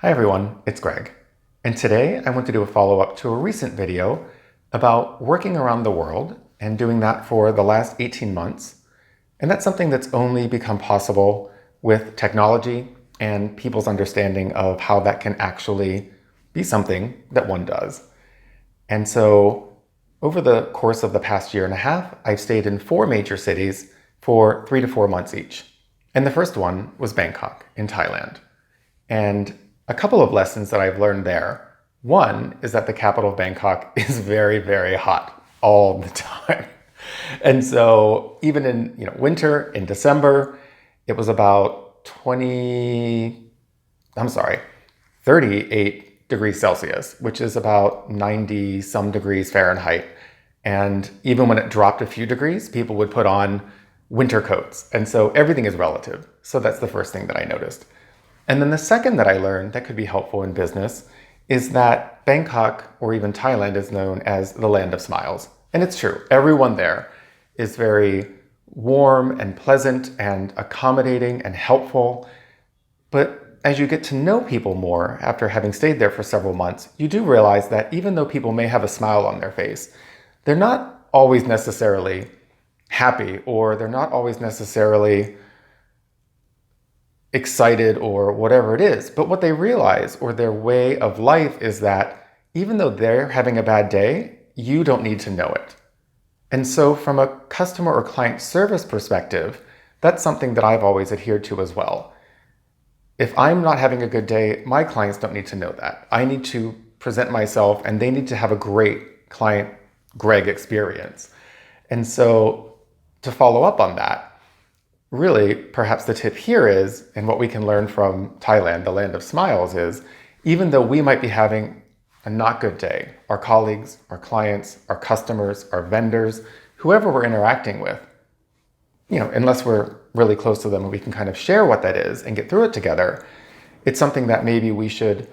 Hi everyone, it's Greg. And today I want to do a follow-up to a recent video about working around the world and doing that for the last 18 months. And that's something that's only become possible with technology and people's understanding of how that can actually be something that one does. And so over the course of the past year and a half, I've stayed in 4 major cities for 3 to 4 months each. And the first one was Bangkok in Thailand. And a couple of lessons that I've learned there. One is that the capital of Bangkok is very, very hot all the time. And so even in winter, in December, it was about 38 degrees Celsius, which is about 90 some degrees Fahrenheit. And even when it dropped a few degrees, people would put on winter coats. And so everything is relative. So that's the first thing that I noticed. And then the second that I learned that could be helpful in business is that Bangkok, or even Thailand, is known as the land of smiles. And it's true. Everyone there is very warm and pleasant and accommodating and helpful. But as you get to know people more after having stayed there for several months, you do realize that even though people may have a smile on their face, they're not always necessarily happy, or they're not always necessarily excited or whatever it is. But what they realize, or their way of life, is that even though they're having a bad day, you don't need to know it. And so from a customer or client service perspective, that's something that I've always adhered to as well. If I'm not having a good day, my clients don't need to know that. I need to present myself and they need to have a great client Greg experience. And so to follow up on that, really, perhaps the tip here is, and what we can learn from Thailand, the land of smiles, is even though we might be having a not good day, our colleagues, our clients, our customers, our vendors, whoever we're interacting with, unless we're really close to them and we can kind of share what that is and get through it together, it's something that maybe we should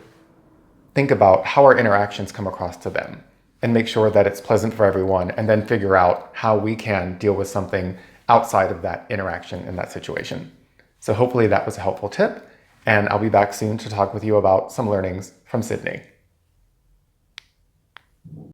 think about how our interactions come across to them and make sure that it's pleasant for everyone, and then figure out how we can deal with something outside of that interaction in that situation. So hopefully that was a helpful tip, and I'll be back soon to talk with you about some learnings from Sydney.